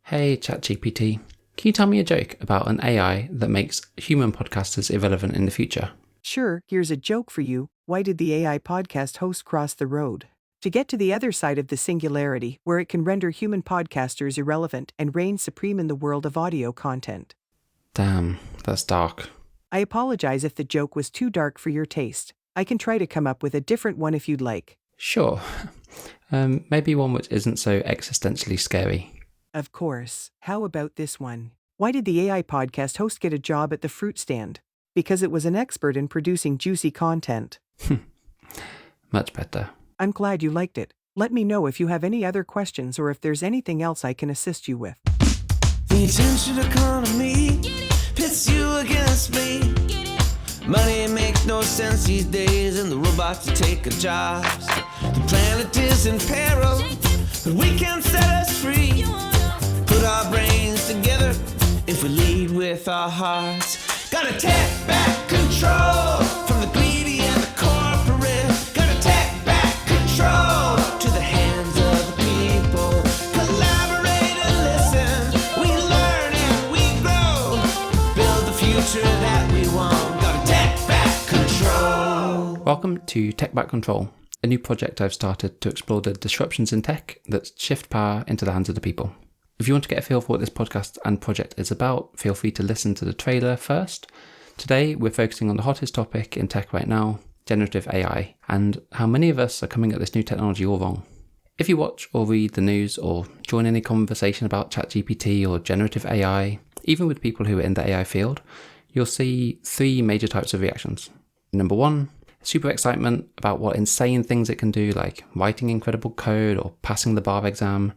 Hey ChatGPT, can you tell me a joke about an AI that makes human podcasters irrelevant in the future? Sure, here's a joke for you. Why did the AI podcast host cross the road? To get to the other side of the singularity, where it can render human podcasters irrelevant and reign supreme in the world of audio content. Damn, that's dark. I apologize if the joke was too dark for your taste. I can try to come up with a different one if you'd like. Sure. Maybe one which isn't so existentially scary. Of course. How about this one? Why did the AI podcast host get a job at the fruit stand? Because it was an expert in producing juicy content. Much better. I'm glad you liked it. Let me know if you have any other questions or if there's anything else I can assist you with. The attention economy pits you against me. Money makes no sense these days, and the robots are taking jobs. The planet is in peril, but we can set us free. Put our brains together if we lead with our hearts. Gotta take back control from the greedy and the corporate. Gotta take back control to the hands of the people. Collaborate and listen. We learn and we grow. Build the future that we want. Gotta take back control. Welcome to Tech Back Control, a new project I've started to explore the disruptions in tech that shift power into the hands of the people. If you want to get a feel for what this podcast and project is about, feel free to listen to the trailer first. Today, we're focusing on the hottest topic in tech right now, generative AI, and how many of us are coming at this new technology all wrong. If you watch or read the news or join any conversation about ChatGPT or generative AI, even with people who are in the AI field, you'll see three major types of reactions. Number one, super excitement about what insane things it can do, like writing incredible code or passing the bar exam.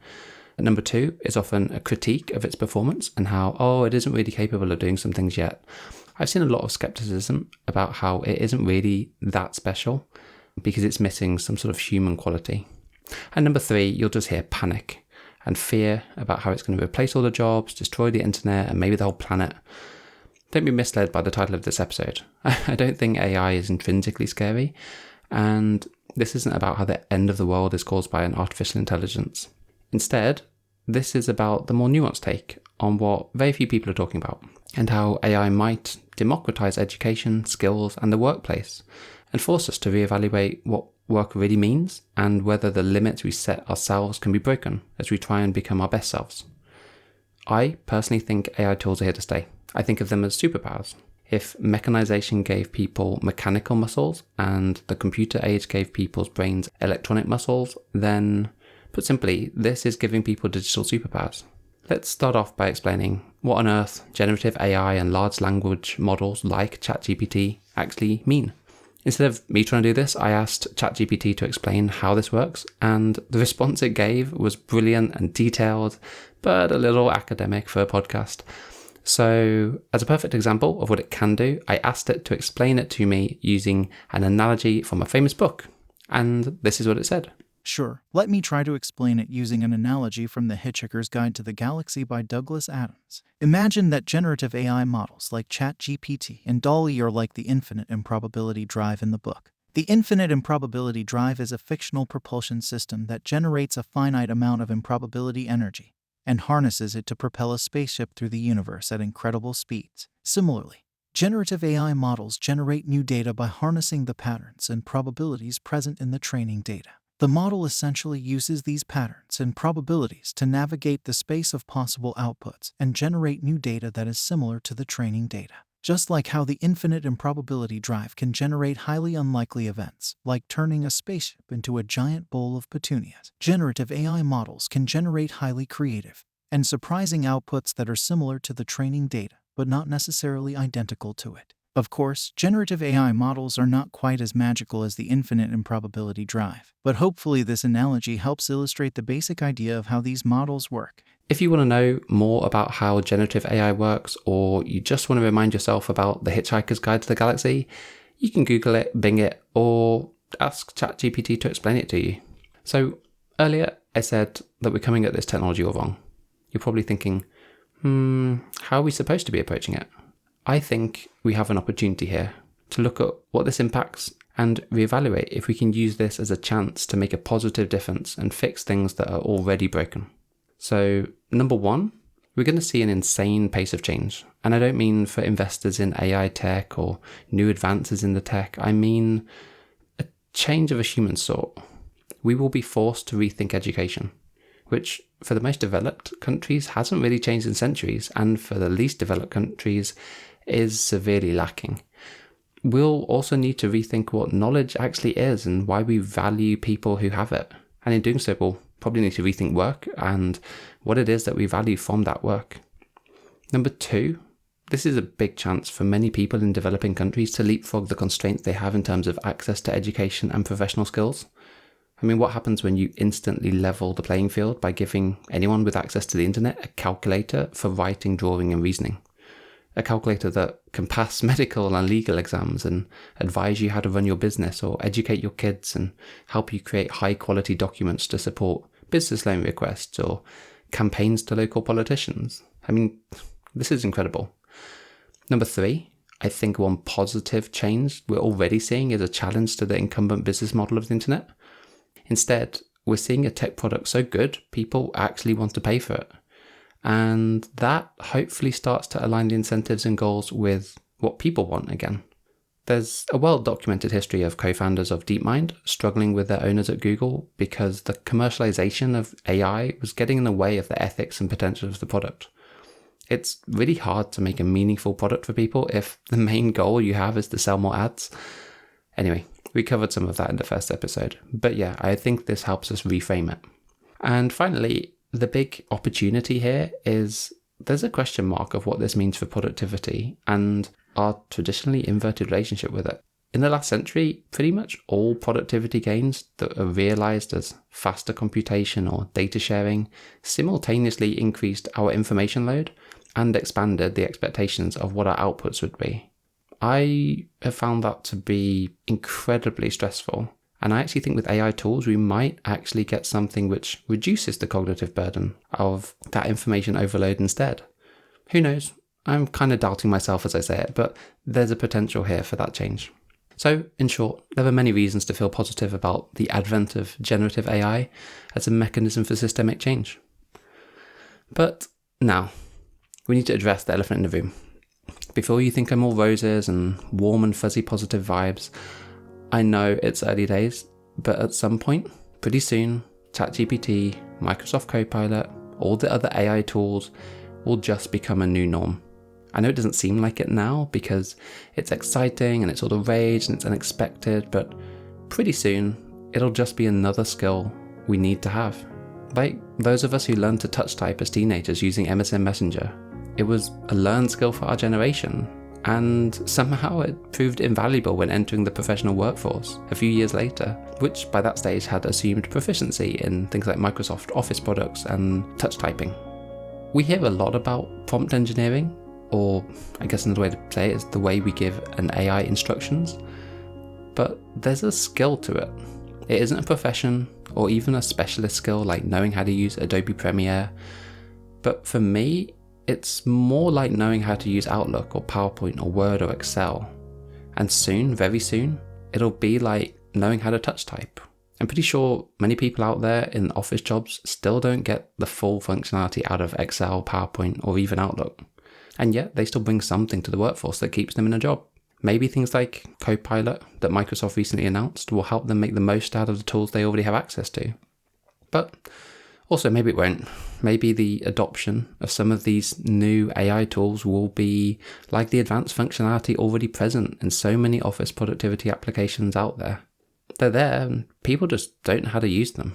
Number two is often a critique of its performance and how, it isn't really capable of doing some things yet. I've seen a lot of skepticism about how it isn't really that special because it's missing some sort of human quality. And number three, you'll just hear panic and fear about how it's going to replace all the jobs, destroy the internet, and maybe the whole planet. Don't be misled by the title of this episode. I don't think AI is intrinsically scary, and this isn't about how the end of the world is caused by an artificial intelligence. Instead, this is about the more nuanced take on what very few people are talking about, and how AI might democratize education, skills, and the workplace, and force us to reevaluate what work really means, and whether the limits we set ourselves can be broken as we try and become our best selves. I personally think AI tools are here to stay. I think of them as superpowers. If mechanization gave people mechanical muscles, and the computer age gave people's brains electronic muscles, then put simply, this is giving people digital superpowers. Let's start off by explaining what on earth generative AI and large language models like ChatGPT actually mean. Instead of me trying to do this, I asked ChatGPT to explain how this works, and the response it gave was brilliant and detailed, but a little academic for a podcast. So, as a perfect example of what it can do, I asked it to explain it to me using an analogy from a famous book, and this is what it said. Sure, let me try to explain it using an analogy from The Hitchhiker's Guide to the Galaxy by Douglas Adams. Imagine that generative AI models like ChatGPT and DALL-E are like the infinite improbability drive in the book. The infinite improbability drive is a fictional propulsion system that generates a finite amount of improbability energy and harnesses it to propel a spaceship through the universe at incredible speeds. Similarly, generative AI models generate new data by harnessing the patterns and probabilities present in the training data. The model essentially uses these patterns and probabilities to navigate the space of possible outputs and generate new data that is similar to the training data. Just like how the infinite improbability drive can generate highly unlikely events, like turning a spaceship into a giant bowl of petunias, generative AI models can generate highly creative and surprising outputs that are similar to the training data, but not necessarily identical to it. Of course, generative AI models are not quite as magical as the infinite improbability drive, but hopefully this analogy helps illustrate the basic idea of how these models work. If you want to know more about how generative AI works, or you just want to remind yourself about The Hitchhiker's Guide to the Galaxy, you can Google it, Bing it, or ask ChatGPT to explain it to you. So earlier I said that we're coming at this technology all wrong. You're probably thinking, how are we supposed to be approaching it? I think we have an opportunity here to look at what this impacts and reevaluate if we can use this as a chance to make a positive difference and fix things that are already broken. So, number one, We're going to see an insane pace of change. And I don't mean for investors in AI tech or new advances in the tech. I mean a change of a human sort. We will be forced to rethink education, which for the most developed countries hasn't really changed in centuries, and for the least developed countries is severely lacking. We'll also need to rethink what knowledge actually is and why we value people who have it. And in doing so, we'll probably need to rethink work and what it is that we value from that work. Number 2, this is a big chance for many people in developing countries to leapfrog the constraints they have in terms of access to education and professional skills. I mean, what happens when you instantly level the playing field by giving anyone with access to the internet a calculator for writing, drawing, and reasoning? A calculator that can pass medical and legal exams and advise you how to run your business or educate your kids and help you create high quality documents to support business loan requests or campaigns to local politicians. I mean, this is incredible. Number 3, I think one positive change we're already seeing is a challenge to the incumbent business model of the internet. Instead, we're seeing a tech product so good, people actually want to pay for it. And that hopefully starts to align the incentives and goals with what people want again. There's a well-documented history of co-founders of DeepMind struggling with their owners at Google because the commercialization of AI was getting in the way of the ethics and potential of the product. It's really hard to make a meaningful product for people if the main goal you have is to sell more ads. Anyway, we covered some of that in the first episode. But yeah, I think this helps us reframe it. And finally, the big opportunity here is there's a question mark of what this means for productivity and our traditionally inverted relationship with it. In the last century, pretty much all productivity gains that are realized as faster computation or data sharing simultaneously increased our information load and expanded the expectations of what our outputs would be. I have found that to be incredibly stressful. And I actually think with AI tools, we might actually get something which reduces the cognitive burden of that information overload instead. Who knows? I'm kind of doubting myself as I say it, but there's a potential here for that change. So, in short, there are many reasons to feel positive about the advent of generative AI as a mechanism for systemic change. But now, we need to address the elephant in the room. Before you think I'm all roses and warm and fuzzy positive vibes, I know it's early days, but at some point, pretty soon, ChatGPT, Microsoft Copilot, all the other AI tools will just become a new norm. I know it doesn't seem like it now because it's exciting and it's all the rage and it's unexpected, but pretty soon, it'll just be another skill we need to have. Like those of us who learned to touch type as teenagers using MSN Messenger. It was a learned skill for our generation. And somehow it proved invaluable when entering the professional workforce a few years later, which by that stage had assumed proficiency in things like Microsoft Office products and touch typing. We hear a lot about prompt engineering, or I guess another way to say it is the way we give an AI instructions, but there's a skill to it. It isn't a profession or even a specialist skill like knowing how to use Adobe Premiere, but for me, it's more like knowing how to use Outlook or PowerPoint or Word or Excel. And soon, very soon, it'll be like knowing how to touch type. I'm pretty sure many people out there in office jobs still don't get the full functionality out of Excel, PowerPoint, or even Outlook. And yet they still bring something to the workforce that keeps them in a job. Maybe things like Copilot that Microsoft recently announced will help them make the most out of the tools they already have access to. But also, maybe it won't. Maybe the adoption of some of these new AI tools will be like the advanced functionality already present in so many office productivity applications out there. They're there and people just don't know how to use them.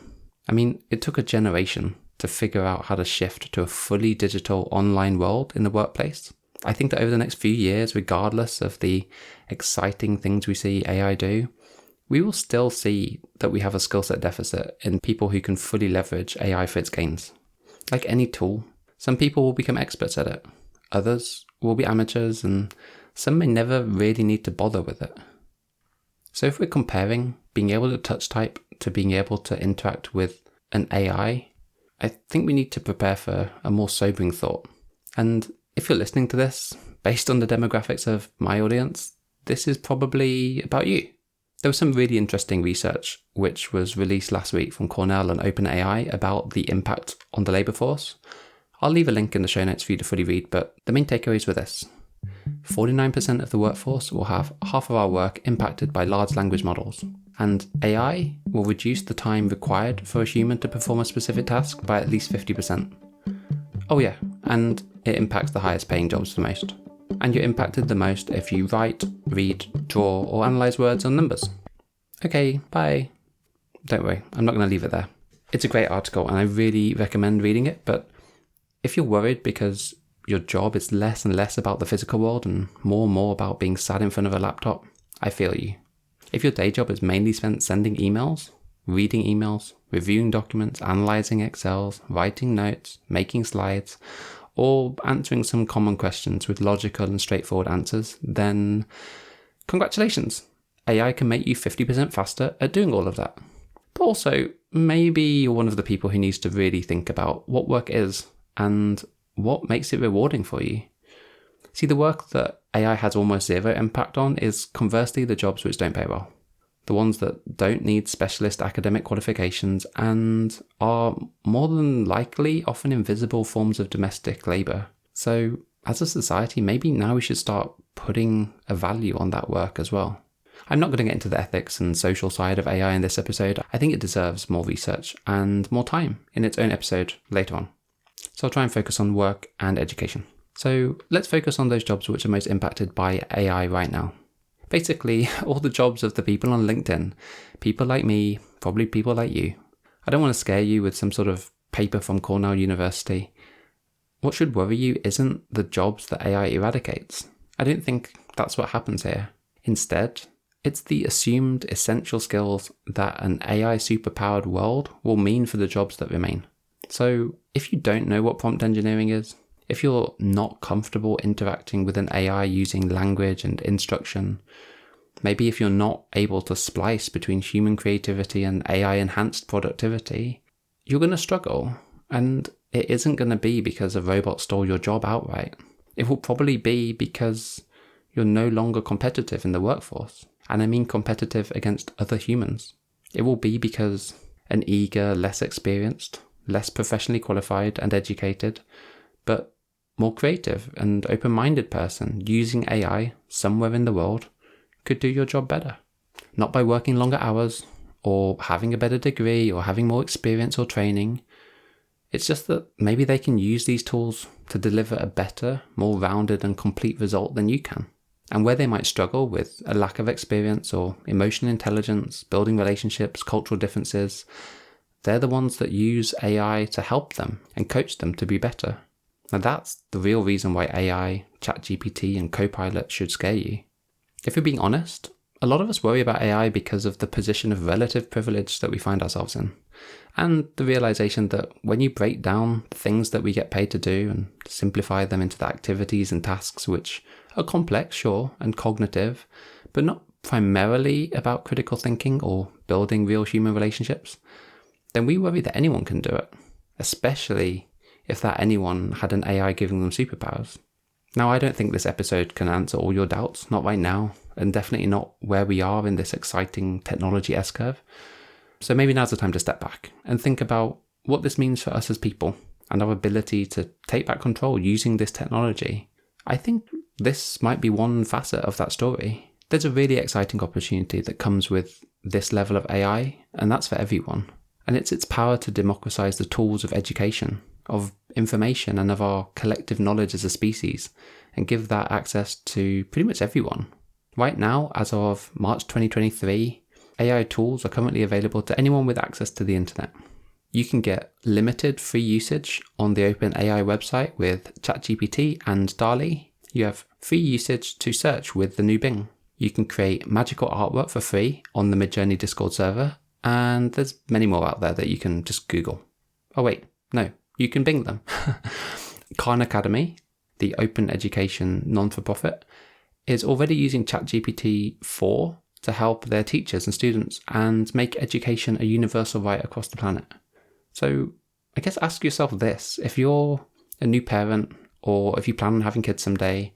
I mean, it took a generation to figure out how to shift to a fully digital online world in the workplace. I think that over the next few years, regardless of the exciting things we see AI do, we will still see that we have a skill set deficit in people who can fully leverage AI for its gains. Like any tool, some people will become experts at it, others will be amateurs, and some may never really need to bother with it. So if we're comparing being able to touch type to being able to interact with an AI, I think we need to prepare for a more sobering thought. And if you're listening to this, based on the demographics of my audience, this is probably about you. There was some really interesting research which was released last week from Cornell and OpenAI about the impact on the labour force. I'll leave a link in the show notes for you to fully read, but the main takeaways were this. 49% of the workforce will have half of our work impacted by large language models, and AI will reduce the time required for a human to perform a specific task by at least 50%. Oh yeah, and it impacts the highest paying jobs the most. And you're impacted the most if you write, read, draw, or analyse words or numbers. Okay, bye. Don't worry, I'm not going to leave it there. It's a great article and I really recommend reading it, but if you're worried because your job is less and less about the physical world and more about being sat in front of a laptop, I feel you. If your day job is mainly spent sending emails, reading emails, reviewing documents, analysing Excels, writing notes, making slides, or answering some common questions with logical and straightforward answers, then congratulations. AI can make you 50% faster at doing all of that. But also, maybe you're one of the people who needs to really think about what work is and what makes it rewarding for you. See, the work that AI has almost zero impact on is conversely the jobs which don't pay well. The ones that don't need specialist academic qualifications and are more than likely often invisible forms of domestic labour. So as a society, maybe now we should start putting a value on that work as well. I'm not going to get into the ethics and social side of AI in this episode. I think it deserves more research and more time in its own episode later on. So I'll try and focus on work and education. So let's focus on those jobs which are most impacted by AI right now. Basically, all the jobs of the people on LinkedIn, people like me, probably people like you. I don't want to scare you with some sort of paper from Cornell University. What should worry you isn't the jobs that AI eradicates. I don't think that's what happens here. Instead, it's the assumed essential skills that an AI superpowered world will mean for the jobs that remain. So if you don't know what prompt engineering is, if you're not comfortable interacting with an AI using language and instruction, maybe if you're not able to splice between human creativity and AI-enhanced productivity, you're going to struggle. And it isn't going to be because a robot stole your job outright. It will probably be because you're no longer competitive in the workforce. And I mean competitive against other humans. It will be because an eager, less experienced, less professionally qualified and educated, but more creative and open-minded person using AI somewhere in the world could do your job better. Not by working longer hours, or having a better degree, or having more experience or training. It's just that maybe they can use these tools to deliver a better, more rounded and complete result than you can. And where they might struggle with a lack of experience or emotional intelligence, building relationships, cultural differences, they're the ones that use AI to help them and coach them to be better. Now that's the real reason why AI, ChatGPT and Copilot should scare you. If we're being honest, a lot of us worry about AI because of the position of relative privilege that we find ourselves in, and the realization that when you break down the things that we get paid to do and simplify them into the activities and tasks which are complex, sure, and cognitive, but not primarily about critical thinking or building real human relationships, then we worry that anyone can do it, especially if that anyone had an AI giving them superpowers. Now, I don't think this episode can answer all your doubts, not right now, and definitely not where we are in this exciting technology S-curve. So maybe now's the time to step back and think about what this means for us as people and our ability to take back control using this technology. I think this might be one facet of that story. There's a really exciting opportunity that comes with this level of AI, and that's for everyone. And it's its power to democratize the tools of education, of information, and of our collective knowledge as a species, and give that access to pretty much everyone. Right now, as of March 2023, AI tools are currently available to anyone with access to the internet. You can get limited free usage on the OpenAI website with ChatGPT and DALL-E. You have free usage to search with the new Bing. You can create magical artwork for free on the Midjourney Discord server, and there's many more out there that you can just Google. Oh wait, no, you can Bing them. Khan Academy, the open education non-for-profit, is already using ChatGPT 4 to help their teachers and students and make education a universal right across the planet. So I guess ask yourself this: if you're a new parent or if you plan on having kids someday,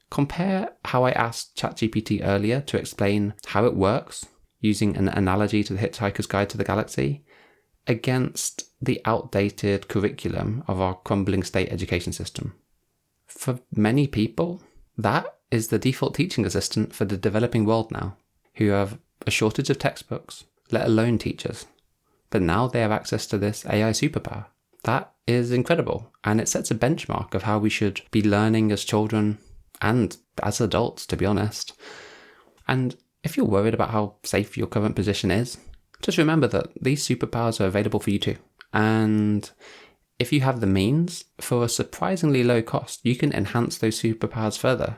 compare how I asked ChatGPT earlier to explain how it works using an analogy to the Hitchhiker's Guide to the Galaxy against the outdated curriculum of our crumbling state education system. For many people, that is the default teaching assistant for the developing world now, who have a shortage of textbooks, let alone teachers. But now they have access to this AI superpower. That is incredible, and it sets a benchmark of how we should be learning as children and as adults, to be honest. And if you're worried about how safe your current position is, just remember that these superpowers are available for you too. And if you have the means, for a surprisingly low cost, you can enhance those superpowers further.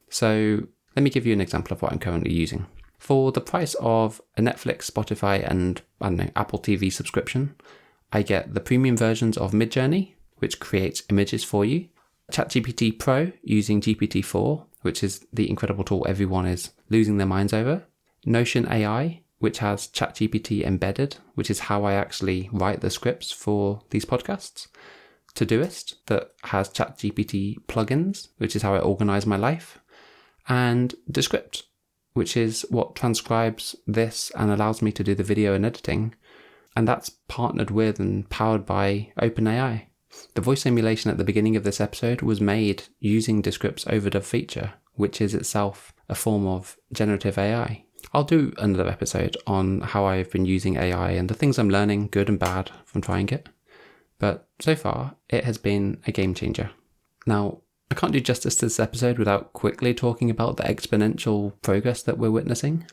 So let me give you an example of what I'm currently using. For the price of a Netflix, Spotify, and Apple TV subscription, I get the premium versions of Midjourney, which creates images for you, ChatGPT Pro using GPT-4, which is the incredible tool everyone is losing their minds over, Notion AI, which has ChatGPT embedded, which is how I actually write the scripts for these podcasts, Todoist, that has ChatGPT plugins, which is how I organize my life, and Descript, which is what transcribes this and allows me to do the video and editing, and that's partnered with and powered by OpenAI. The voice simulation at the beginning of this episode was made using Descript's overdub feature, which is itself a form of generative AI. I'll do another episode on how I've been using AI and the things I'm learning, good and bad, from trying it. But so far, it has been a game changer. Now, I can't do justice to this episode without quickly talking about the exponential progress that we're witnessing.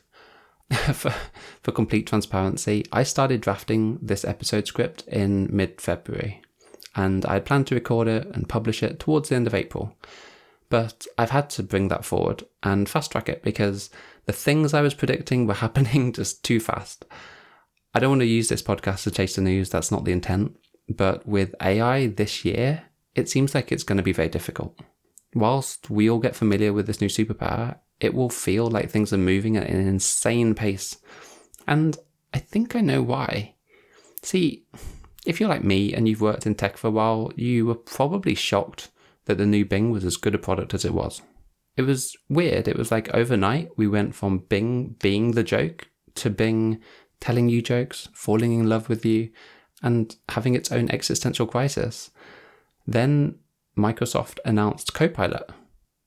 For complete transparency, I started drafting this episode script in mid-February, and I had planned to record it and publish it towards the end of April. But I've had to bring that forward and fast track it because the things I was predicting were happening just too fast. I don't want to use this podcast to chase the news, that's not the intent. But with AI this year, it seems like it's going to be very difficult. Whilst we all get familiar with this new superpower, it will feel like things are moving at an insane pace. And I think I know why. See, if you're like me and you've worked in tech for a while, you were probably shocked that the new Bing was as good a product as it was. It was weird. It was like overnight, we went from Bing being the joke to Bing telling you jokes, falling in love with you, and having its own existential crisis. Then Microsoft announced Copilot.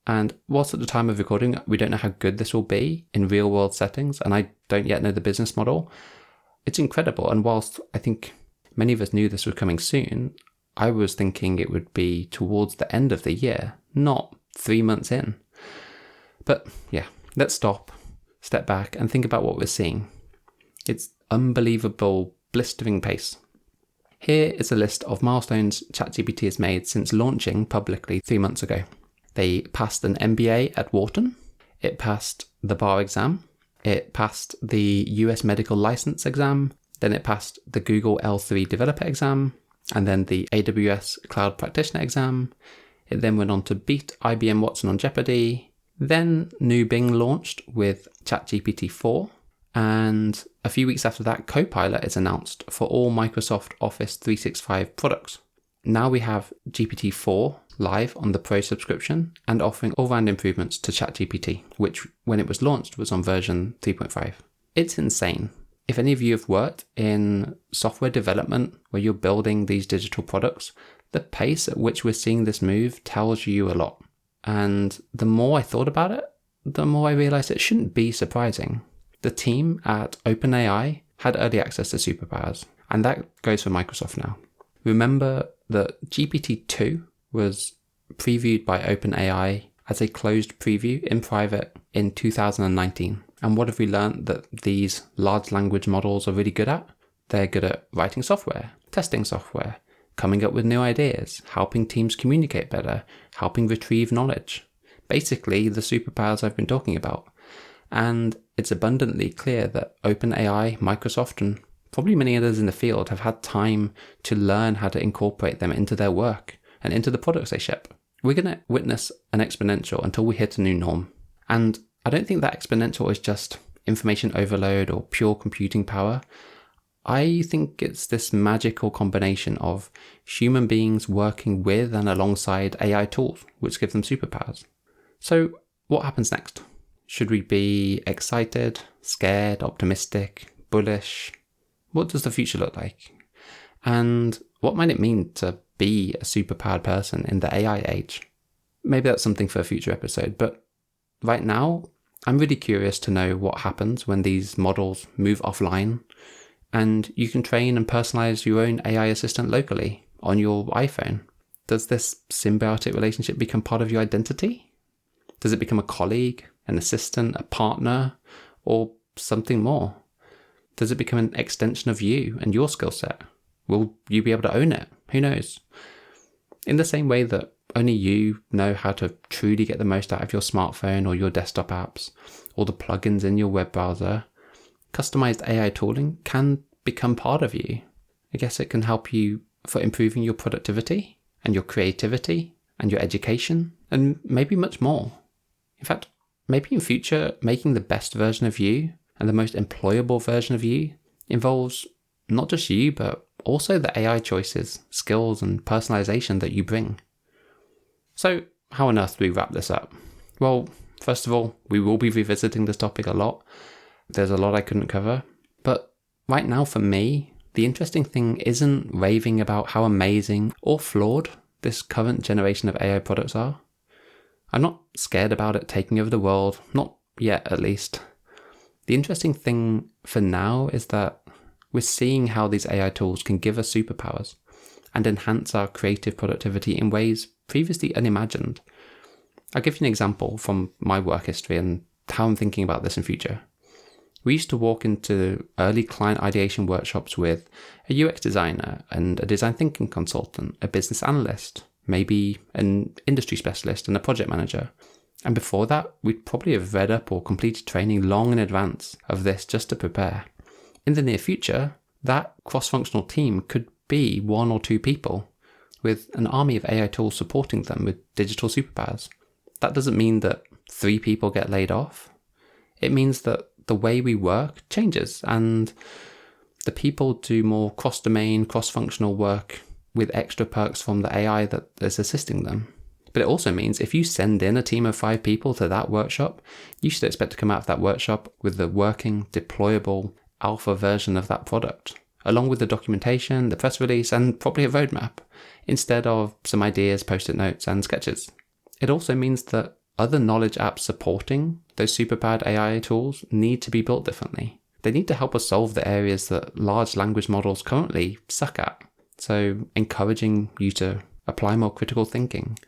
And whilst at the time of recording, we don't know how good this will be in real world settings, and I don't yet know the business model, it's incredible. And whilst I think many of us knew this was coming soon, I was thinking it would be towards the end of the year, not 3 months in. But yeah, let's step back and think about what we're seeing. It's unbelievable, blistering pace. Here is a list of milestones ChatGPT has made since launching publicly 3 months ago. They passed an MBA at Wharton, it passed the bar exam, it passed the US medical license exam, then it passed the Google L3 developer exam, and then the AWS cloud practitioner exam. It then went on to beat IBM Watson on Jeopardy. Then new Bing launched with ChatGPT 4. And a few weeks after that, Copilot is announced for all Microsoft Office 365 products. Now we have GPT-4 live on the Pro subscription and offering all-round improvements to ChatGPT, which when it was launched was on version 3.5. It's insane. If any of you have worked in software development where you're building these digital products, the pace at which we're seeing this move tells you a lot. And the more I thought about it, the more I realized it shouldn't be surprising. The team at OpenAI had early access to superpowers, and that goes for Microsoft now. Remember that GPT-2 was previewed by OpenAI as a closed preview in private in 2019. And what have we learned that these large language models are really good at? They're good at writing software, testing software, coming up with new ideas, helping teams communicate better, helping retrieve knowledge. Basically, the superpowers I've been talking about. And it's abundantly clear that OpenAI, Microsoft, and probably many others in the field have had time to learn how to incorporate them into their work and into the products they ship. We're going to witness an exponential until we hit a new norm. And I don't think that exponential is just information overload or pure computing power. I think it's this magical combination of human beings working with and alongside AI tools, which give them superpowers. So what happens next? Should we be excited, scared, optimistic, bullish? What does the future look like? And what might it mean to be a superpowered person in the AI age? Maybe that's something for a future episode, but right now, I'm really curious to know what happens when these models move offline and you can train and personalize your own AI assistant locally on your iPhone. Does this symbiotic relationship become part of your identity? Does it become a colleague, an assistant, a partner, or something more? Does it become an extension of you and your skill set? Will you be able to own it? Who knows? In the same way that only you know how to truly get the most out of your smartphone or your desktop apps, or the plugins in your web browser, customized AI tooling can become part of you. I guess it can help you for improving your productivity and your creativity and your education and maybe much more. In fact, maybe in future, making the best version of you and the most employable version of you involves not just you, but also the AI choices, skills, and personalization that you bring. So how on earth do we wrap this up? Well, first of all, we will be revisiting this topic a lot. There's a lot I couldn't cover. But right now for me, the interesting thing isn't raving about how amazing or flawed this current generation of AI products are. I'm not scared about it taking over the world, not yet at least. The interesting thing for now is that we're seeing how these AI tools can give us superpowers and enhance our creative productivity in ways previously unimagined. I'll give you an example from my work history and how I'm thinking about this in future. We used to walk into early client ideation workshops with a UX designer and a design thinking consultant, a business analyst, maybe an industry specialist and a project manager. And before that, we'd probably have read up or completed training long in advance of this just to prepare. In the near future, that cross-functional team could be 1 or 2 people with an army of AI tools supporting them with digital superpowers. That doesn't mean that 3 people get laid off. It means that the way we work changes and the people do more cross-domain, cross-functional work with extra perks from the AI that is assisting them. But it also means if you send in a team of 5 people to that workshop, you should expect to come out of that workshop with the working, deployable alpha version of that product, along with the documentation, the press release, and probably a roadmap, instead of some ideas, post-it notes, and sketches. It also means that other knowledge apps supporting those superpowered AI tools need to be built differently. They need to help us solve the areas that large language models currently suck at. So encouraging you to apply more critical thinking,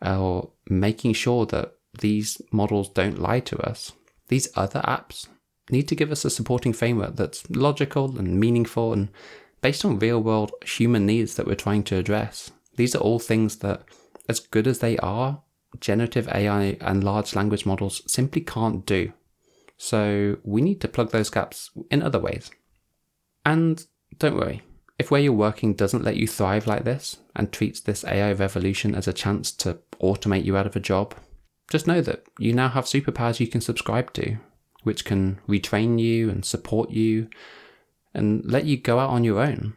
or making sure that these models don't lie to us. These other apps need to give us a supporting framework that's logical and meaningful and based on real-world human needs that we're trying to address. These are all things that, as good as they are, generative AI and large language models simply can't do. So we need to plug those gaps in other ways. And don't worry, if where you're working doesn't let you thrive like this and treats this AI revolution as a chance to automate you out of a job, just know that you now have superpowers you can subscribe to, which can retrain you and support you and let you go out on your own.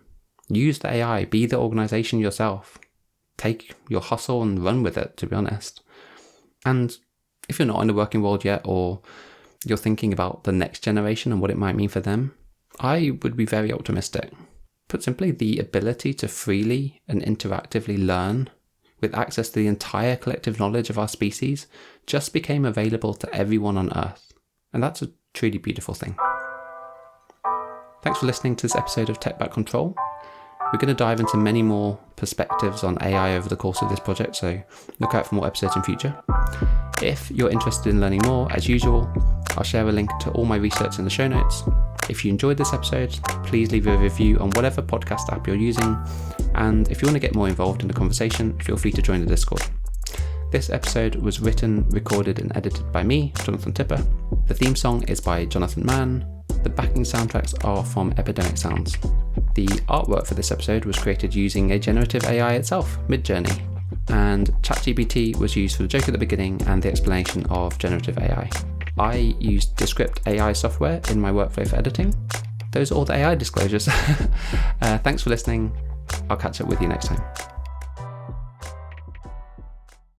Use the AI, be the organization yourself. Take your hustle and run with it, to be honest. And if you're not in the working world yet, or you're thinking about the next generation and what it might mean for them, I would be very optimistic. Put simply, the ability to freely and interactively learn with access to the entire collective knowledge of our species just became available to everyone on Earth. And that's a truly beautiful thing. Thanks for listening to this episode of Tech Back Control. We're going to dive into many more perspectives on AI over the course of this project, so look out for more episodes in future. If you're interested in learning more, as usual, I'll share a link to all my research in the show notes. If you enjoyed this episode, please leave a review on whatever podcast app you're using. And if you want to get more involved in the conversation, feel free to join the Discord. This episode was written, recorded, and edited by me, Jonathan Tipper. The theme song is by Jonathan Mann. The backing soundtracks are from Epidemic Sounds. The artwork for this episode was created using a generative AI itself, Midjourney. And ChatGPT was used for the joke at the beginning and the explanation of generative AI. I used Descript AI software in my workflow for editing. Those are all the AI disclosures. Thanks for listening. I'll catch up with you next time.